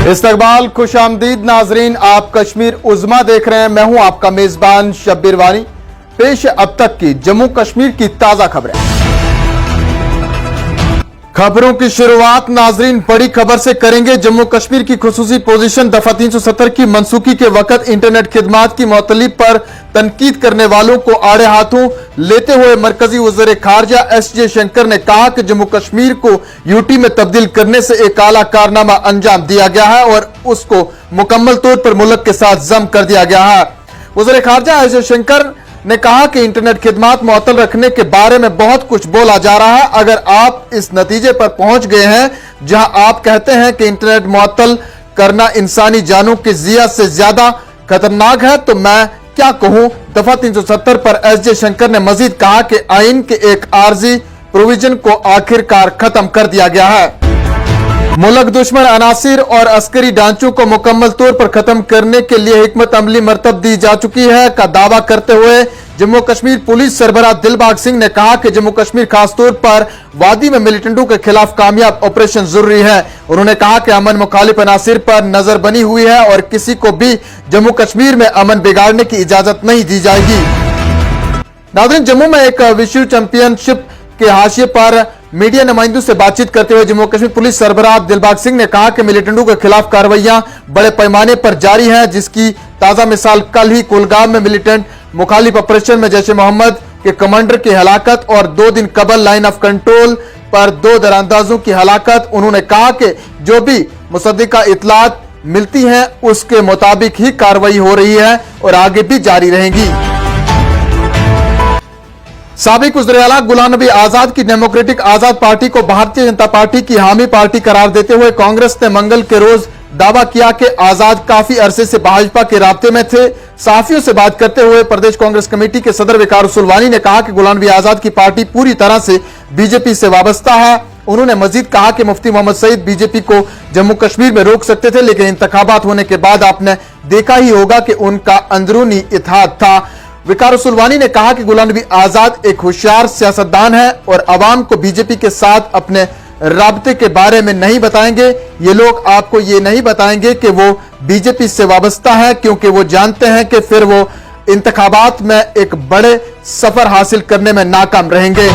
इस्तकबाल खुशामदीद नाजरीन, आप कश्मीर उज़्मा देख रहे हैं। मैं हूं आपका मेजबान शब्बीर वानी। पेश है अब तक की जम्मू कश्मीर की ताजा खबरें। खबरों की शुरुआत नाजरीन बड़ी खबर से करेंगे। जम्मू कश्मीर की खुसूसी पोजीशन दफा 370 की मनसूखी के वक्त इंटरनेट खिदमात की मुअत्तली पर तनकीद करने वालों को आड़े हाथों लेते हुए मरकजी वज़ीर खारजा एस शंकर ने कहा कि जम्मू कश्मीर को यूटी में तब्दील करने से एक आला कारनामा अंजाम दिया गया है और उसको मुकम्मल तौर पर मुल्क के साथ जम कर दिया गया है। वज़ीर खारजा एस शंकर ने कहा कि इंटरनेट खिदमात मुअत्तल रखने के बारे में बहुत कुछ बोला जा रहा है। अगर आप इस नतीजे पर पहुंच गए हैं जहां आप कहते हैं कि इंटरनेट मुअत्तल करना इंसानी जानों की जिया से ज्यादा खतरनाक है, तो मैं क्या कहूं। दफा 370 पर एस शंकर ने मजीद कहा कि आइन के एक आर्जी प्रोविजन को आखिरकार खत्म कर दिया गया है। मुल्क दुश्मन अनासिर और अस्करी ढांचों को मुकम्मल तौर पर खत्म करने के लिए हिकमत अमली मरतब दी जा चुकी है का दावा करते हुए जम्मू कश्मीर पुलिस सरबराह दिलबाग सिंह ने कहा कि जम्मू कश्मीर खासतौर पर वादी में मिलिटेंटों के खिलाफ कामयाब ऑपरेशन जरूरी है। उन्होंने कहा कि अमन मुखालिफ अनासिर पर नजर बनी हुई है और किसी को भी जम्मू कश्मीर में अमन बिगाड़ने की इजाजत नहीं दी जाएगी। नाज़रीन, जम्मू में एक विश्व चैंपियनशिप के हाशिए पर मीडिया नुमाइंदों से बातचीत करते हुए जम्मू कश्मीर पुलिस सरबराह दिलबाग सिंह ने कहा कि मिलिटेंटों के खिलाफ कार्रवाइयां बड़े पैमाने पर जारी हैं, जिसकी ताजा मिसाल कल ही कुलगाम में मिलिटेंट मुखालिफ ऑपरेशन में जैश ए मोहम्मद के कमांडर की हलाकत और 2 दिन कबल लाइन ऑफ कंट्रोल पर 2 दरांदाजों की हलाकत। उन्होंने कहा कि जो भी मुसद्दिका इतलात मिलती हैं उसके मुताबिक ही कार्रवाई हो रही है और आगे भी जारी रहेंगी। साबिक वज़ीर-ए-आला गुलाम नबी आजाद की डेमोक्रेटिक आजाद पार्टी को भारतीय जनता पार्टी की हामी पार्टी करार देते हुए कांग्रेस ने मंगल के रोज दावा किया कि आजाद काफी अरसे से भाजपा के राब्ते में थे। सहाफियों से बात करते हुए प्रदेश कांग्रेस कमेटी के सदर वकार सुलवानी ने कहा कि गुलाम नबी आजाद की पार्टी पूरी तरह से बीजेपी से वाबस्ता है। उन्होंने मजीद कहा कि मुफ्ती मोहम्मद सईद बीजेपी को जम्मू कश्मीर में रोक सकते थे, लेकिन इंतखाबात होने के बाद आपने देखा ही होगा कि उनका अंदरूनी इत्तेहाद था। वकार सुलवानी ने कहा कि गुलाम नबी आजाद एक होशियार सियासतदान है और अवाम को बीजेपी के साथ अपने राब्ते के बारे में नहीं बताएंगे। ये लोग आपको ये नहीं बताएंगे कि वो बीजेपी से वाबस्ता है, क्योंकि वो जानते हैं कि फिर वो इंतखाबात में एक बड़े सफर हासिल करने में नाकाम रहेंगे।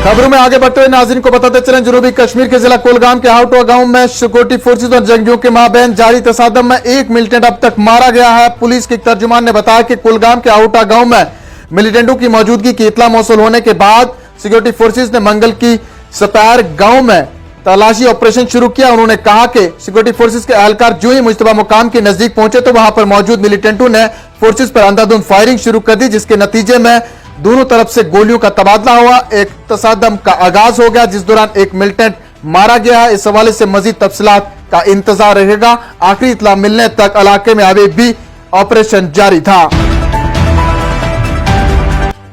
खबरों में आगे बढ़ते हुए नाज़रीन को बताते चलें, जनूबी कश्मीर के जिला कुलगाम के हाउटवा गांव में सिक्योरिटी फोर्सेज और जंगियों के माबैन जारी तसादम में एक मिलिटेंट अब तक मारा गया है। पुलिस के एक तर्जुमान ने बताया कि कुलगाम के हाउटा गांव में मिलिटेंटों की मौजूदगी की इतला मौसूल होने के बाद सिक्योरिटी फोर्सेज ने मंगल की सपैर गांव में तलाशी ऑपरेशन शुरू किया। उन्होंने कहा कि सिक्योरिटी फोर्सेज के एहलकार जो ही मुश्तबा मुकाम के नजदीक पहुंचे तो वहां पर मौजूद मिलिटेंटों ने फोर्सेज पर अंधाधुंध फायरिंग शुरू कर दी, जिसके नतीजे में दोनों तरफ से गोलियों का तबादला हुआ। एक तसादम का आगाज हो गया जिस दौरान एक मिलिटेंट मारा गया है। इस हवाले से मजीद तफसीलात का इंतजार रहेगा। आखिरी इत्तला मिलने तक इलाके में अभी भी ऑपरेशन जारी था।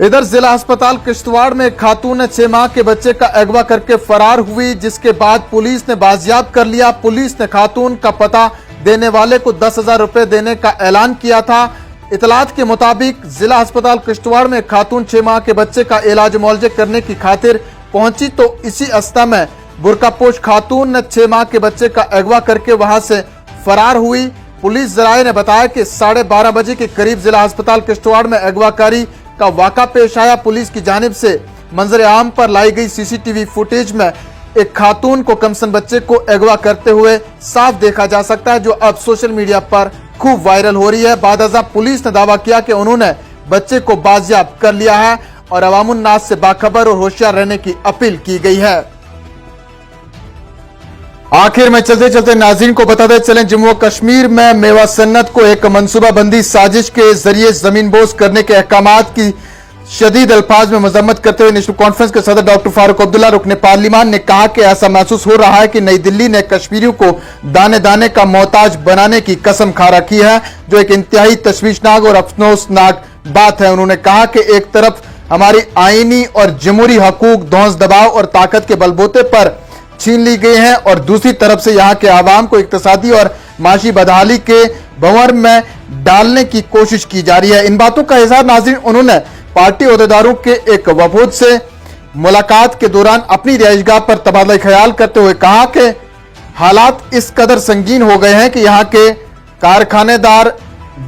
इधर जिला अस्पताल किश्तवाड़ में एक खातून ने 6 माह के बच्चे का अगवा करके फरार हुई, जिसके बाद पुलिस ने बाजियाब कर लिया। पुलिस ने खातून का पता देने वाले को 10,000 रुपए देने का ऐलान किया था। इतलात के मुताबिक जिला अस्पताल किश्तवाड़ में खातून 6 माह के बच्चे का इलाज मुआवजे करने की खातिर पहुंची तो इसी अवस्था में बुरकापोश खातून ने 6 माह के बच्चे का अगवा करके वहां से फरार हुई। पुलिस जराये ने बताया कि 12:30 बजे के करीब जिला अस्पताल किश्तवाड़ में अगवाकारी का वाक़ा पेश आया। पुलिस की जानिब से मंजर आम पर लाई गई सीसीटीवी फुटेज में एक खातून को कमसन बच्चे को अगवा करते हुए साफ देखा जा सकता है, जो अब सोशल मीडिया पर खूब वायरल हो रही है। बादअज़ा पुलिस ने दावा किया कि उन्होंने बच्चे को बाजियाब कर लिया है और अवामुन नास से बाखबर और होशियार रहने की अपील की गई है। आखिर में चलते चलते नाज़रीन को बताते चलें, जम्मू कश्मीर में मेवा सन्नत को एक मनसूबाबंदी साजिश के जरिए जमीनबोस करने के अहकामात की शदीद अल्फाज में मजम्मत करते हुए नेशनल कॉन्फ्रेंस के सदर डॉक्टर फारूक अब्दुल्ला रुकने पार्लिमान ने कहा कि ऐसा महसूस हो रहा है कि नई दिल्ली ने कश्मीरियों को दाने दाने का मोहताज बनाने की कसम खा रखी है, जो एक इंतहाई तशवीशनाक और अफसोसनाक बात है। उन्होंने कहा कि एक तरफ हमारी आईनी और जमहूरी हकूक धौंस दबाव और ताकत के बलबूते पर छीन ली गए हैं और दूसरी तरफ से यहाँ के आवाम को इक्तिसादी और माशी बदहाली के भंवर में डालने की कोशिश की जा रही है। इन बातों का इज़हार नाज़रीन उन्होंने पार्टी ओहदेदारों के एक वफूद से मुलाकात के दौरान अपनी रिहाइशगाह पर तबादला ख्याल करते हुए कहा कि हालात इस कदर संगीन हो गए हैं कि यहाँ के कारखानेदार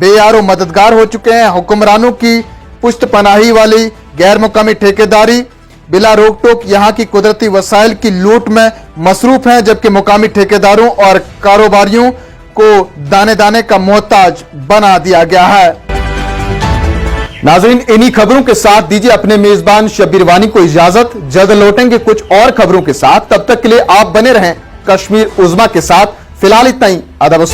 बेयारो मददगार हो चुके हैं। हुक्मरानों की पुष्टपनाही वाली गैर मुकामी ठेकेदारी बिला रोक टोक यहाँ की कुदरती वसाइल की लूट में मसरूफ हैं, जबकि मुकामी ठेकेदारों और कारोबारियों को दाने दाने का मोहताज बना दिया गया है। नाजरीन, इन्हीं खबरों के साथ दीजिए अपने मेजबान शब्बीर वानी को इजाजत। जल्द लौटेंगे कुछ और खबरों के साथ, तब तक के लिए आप बने रहें कश्मीर उज़्मा के साथ। फिलहाल इतना ही। आदाब।